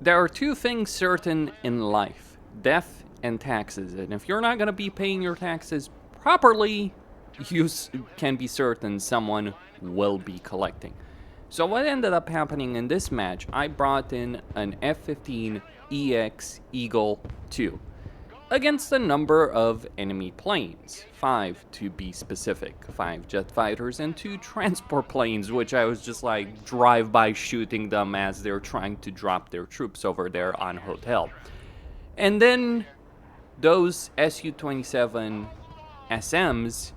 There are two things certain in life: death and taxes. And if you're not going to be paying your taxes properly, you can be certain someone will be collecting. So what ended up happening in this match, I brought in an F-15 EX Eagle 2 against a number of enemy planes, 5 to be specific, 5 jet fighters and 2 transport planes, which I was just like drive-by shooting them as they're trying to drop their troops over there on Hotel. And then those Su-27 SMs,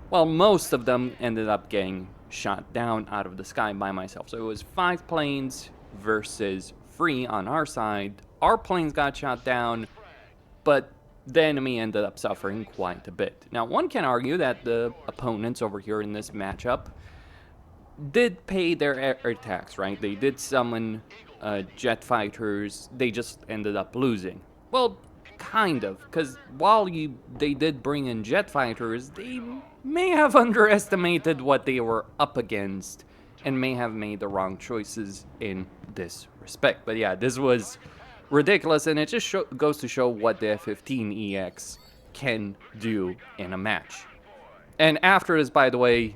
well, most of them ended up getting shot down out of the sky by myself. So it was 5 planes versus 3 on our side. Our planes got shot down, but the enemy ended up suffering quite a bit. Now, one can argue that the opponents over here in this matchup did pay their air tax, right? They did summon jet fighters, they just ended up losing. Well, kind of, because while they did bring in jet fighters, they may have underestimated what they were up against and may have made the wrong choices in this respect. But yeah, this was ridiculous, and it just goes to show what the F-15EX can do in a match. And after this, by the way,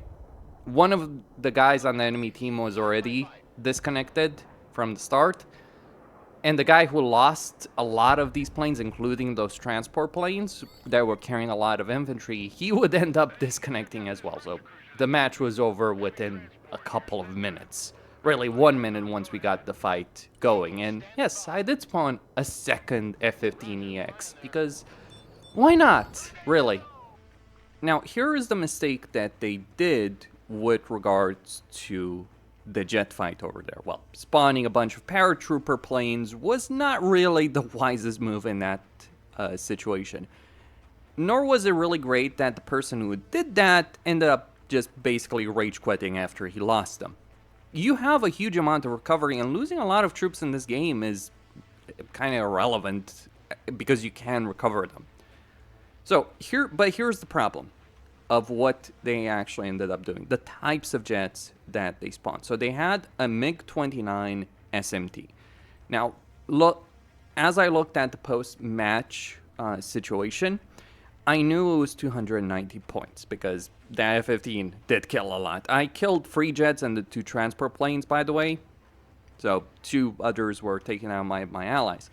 one of the guys on the enemy team was already disconnected from the start, and the guy who lost a lot of these planes, including those transport planes that were carrying a lot of infantry, he would end up disconnecting as well. So the match was over within a couple of minutes. Really, 1 minute once we got the fight going. And yes, I did spawn a second F-15EX, because why not, really? Now, here is the mistake that they did with regards to the jet fight over there. Well, spawning a bunch of paratrooper planes was not really the wisest move in that situation. Nor was it really great that the person who did that ended up just basically rage quitting after he lost them. You have a huge amount of recovery, and losing a lot of troops in this game is kind of irrelevant because you can recover them. So here's the problem of what they actually ended up doing, the types of jets that they spawned. So they had a MiG-29 SMT. Now, look, as I looked at the post-match situation, I knew it was 290 points because the F-15 did kill a lot. I killed 3 jets and the 2 transport planes, by the way. So 2 others were taken out by my allies.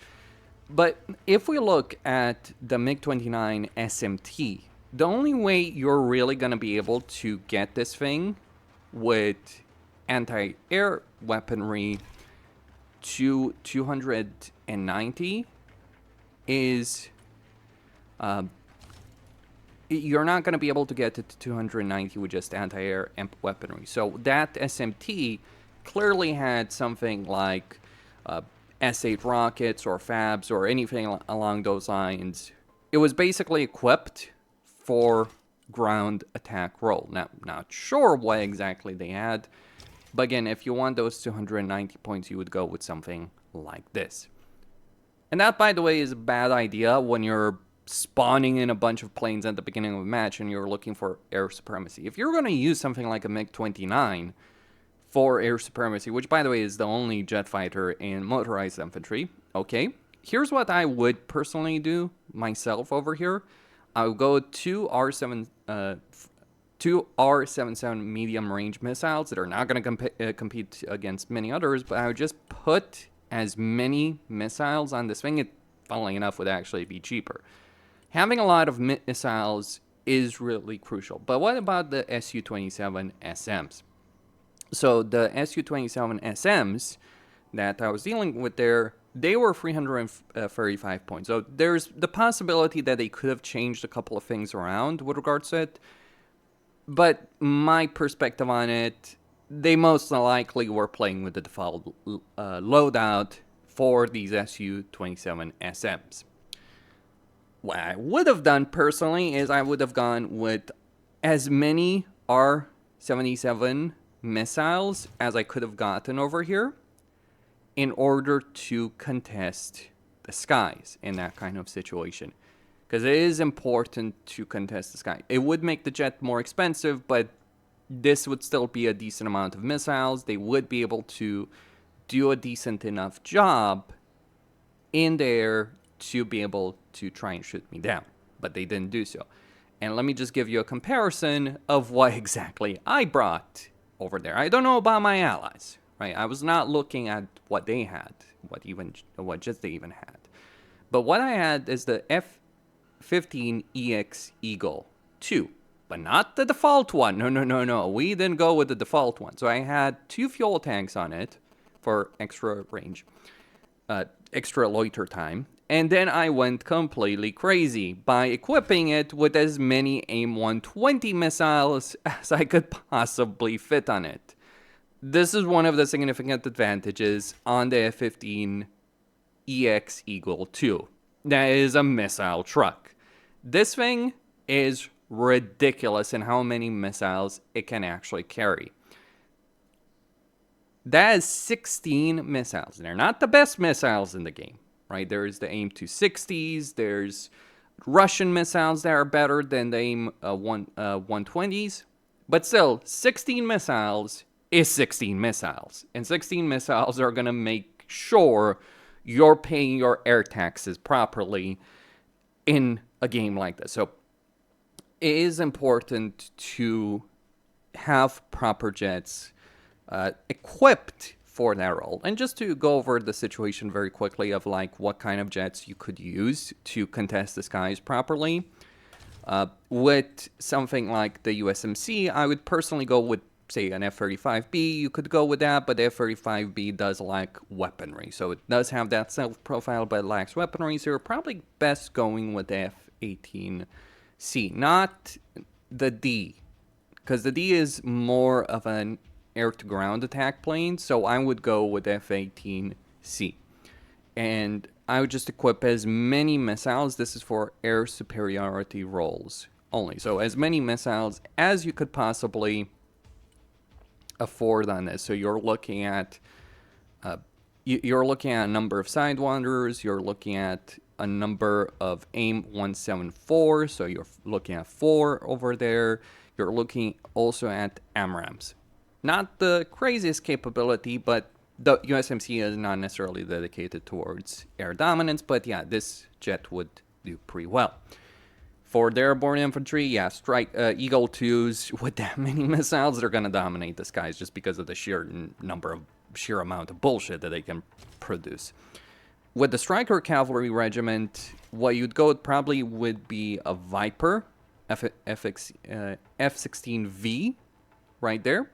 But if we look at the MiG-29 SMT, the only way you're really going to be able to get this thing with anti-air weaponry to 290 is you're not going to be able to get it to 290 with just anti-air weaponry. So that SMT clearly had something like S8 rockets or FABs or anything along those lines. It was basically equipped for ground attack role. Now, not sure what exactly they had, but again, if you want those 290 points, you would go with something like this. And that, by the way, is a bad idea when you're spawning in a bunch of planes at the beginning of a match and you're looking for air supremacy. If you're going to use something like a MiG-29 for air supremacy, which, by the way, is the only jet fighter in motorized infantry, okay, here's what I would personally do myself over here. I'll go 2 R77 medium range missiles that are not going to compete against many others, but I would just put as many missiles on this thing. It, funnily enough, would actually be cheaper. Having a lot of missiles is really crucial. But what about the Su-27 SMs? So the Su-27 SMs that I was dealing with there, they were 335 points. So there's the possibility that they could have changed a couple of things around with regards to it. But my perspective on it, they most likely were playing with the default loadout for these Su-27 SMs. What I would have done personally is I would have gone with as many R-77 missiles as I could have gotten over here in order to contest the skies in that kind of situation. Because it is important to contest the sky. It would make the jet more expensive, but this would still be a decent amount of missiles. They would be able to do a decent enough job in the air to be able to try and shoot me down, but they didn't do so. And let me just give you a comparison of what exactly I brought over there. I don't know about my allies, right? I was not looking at what they had, what jets they even had. But what I had is the F-15EX Eagle 2, but not the default one. No. We didn't go with the default one. So I had 2 fuel tanks on it for extra range, extra loiter time. And then I went completely crazy by equipping it with as many AIM-120 missiles as I could possibly fit on it. This is one of the significant advantages on the F-15EX Eagle 2. That is a missile truck. This thing is ridiculous in how many missiles it can actually carry. That is 16 missiles. They're not the best missiles in the game, right? There's the AIM-260s, there's Russian missiles that are better than the AIM-120s, but still, 16 missiles is 16 missiles, and 16 missiles are gonna make sure you're paying your air taxes properly in a game like this. So it is important to have proper jets equipped for that role. And just to go over the situation very quickly of like what kind of jets you could use to contest the skies properly. With something like the USMC, I would personally go with, say, an F-35B. You could go with that, but the F-35B does lack weaponry. So it does have that self-profile, but it lacks weaponry. So you're probably best going with the F-18C, not the D. Because the D is more of an air-to-ground attack plane, so I would go with F-18C. And I would just equip as many missiles. This is for air superiority roles only. So as many missiles as you could possibly afford on this. So you're looking at a number of Sidewinders. You're looking at a number of AIM-174. So you're looking at 4 over there. You're looking also at AMRAAMs. Not the craziest capability, but the USMC is not necessarily dedicated towards air dominance. But yeah, this jet would do pretty well. For the airborne infantry, yeah, Eagle 2s with that many missiles, they're going to dominate the skies just because of the sheer amount of bullshit that they can produce. With the Striker Cavalry Regiment, what you'd go with probably would be a Viper, F-16V, right there,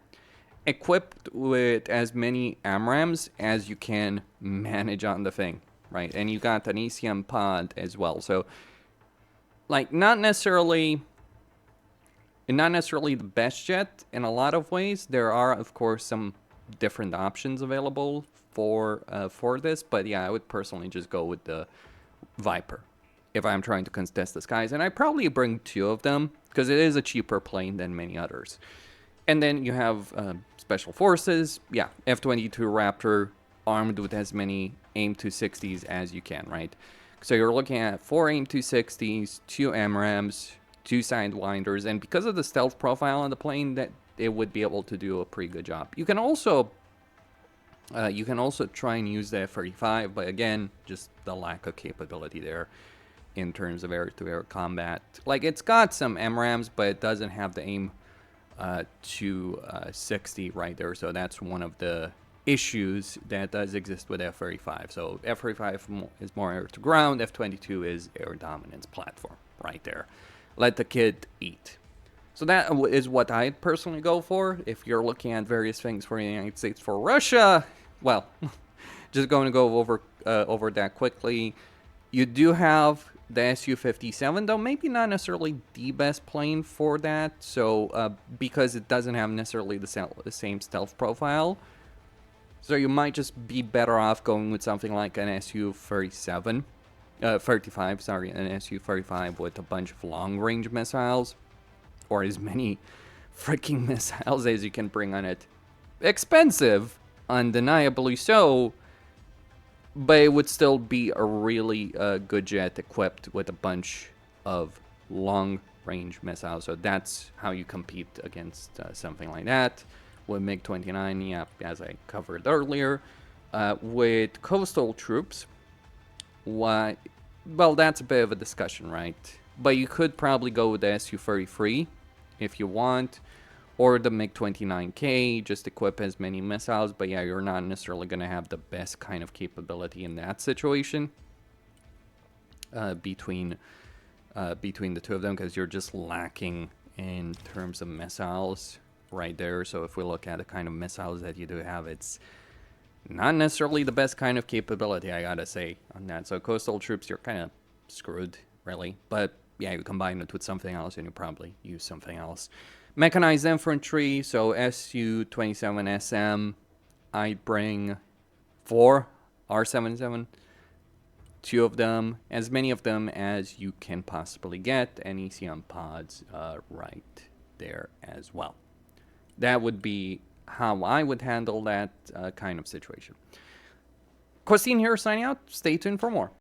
equipped with as many AMRAAMs as you can manage on the thing, right? And you got an ECM pod as well, so like not necessarily the best jet in a lot of ways. There are, of course, some different options available for this, but yeah, I would personally just go with the Viper if I'm trying to contest the skies, and I probably bring 2 of them because it is a cheaper plane than many others. And then you have Special Forces, yeah, F-22 Raptor armed with as many AIM-260s as you can, right? So you're looking at 4 AIM-260s, 2 AMRAAMs, 2 Sidewinders, and because of the stealth profile on the plane, that it would be able to do a pretty good job. You can also try and use the F-35, but again, just the lack of capability there in terms of air-to-air combat. Like, it's got some AMRAAMs, but it doesn't have the AIM-260 right there, so that's one of the issues that does exist with F-35. So F-35 is more air-to-ground, F-22 is air dominance platform right there. Let the kid eat. So that is what I personally go for. If you're looking at various things for the United States, for Russia, well, just going to go over that quickly. You do have the Su-57, though maybe not necessarily the best plane for that. So because it doesn't have necessarily the same stealth profile. So you might just be better off going with something like an Su-35, an Su-35 with a bunch of long-range missiles, or as many freaking missiles as you can bring on it. Expensive, undeniably so, but it would still be a really good jet equipped with a bunch of long-range missiles. So that's how you compete against something like that. With MiG-29, yeah, as I covered earlier. With coastal troops, Why? Well, that's a bit of a discussion, right? But you could probably go with the Su-33 if you want, or the MiG-29K, just equip as many missiles. But yeah, you're not necessarily going to have the best kind of capability in that situation between the two of them, because you're just lacking in terms of missiles right there. So if we look at the kind of missiles that you do have, it's not necessarily the best kind of capability, I gotta say, on that. So coastal troops, you're kind of screwed, really. But yeah, you combine it with something else and you probably use something else. Mechanized infantry, so Su-27SM, I'd bring 4 R77, 2 of them, as many of them as you can possibly get, and ECM pods right there as well. That would be how I would handle that kind of situation. Christine here signing out. Stay tuned for more.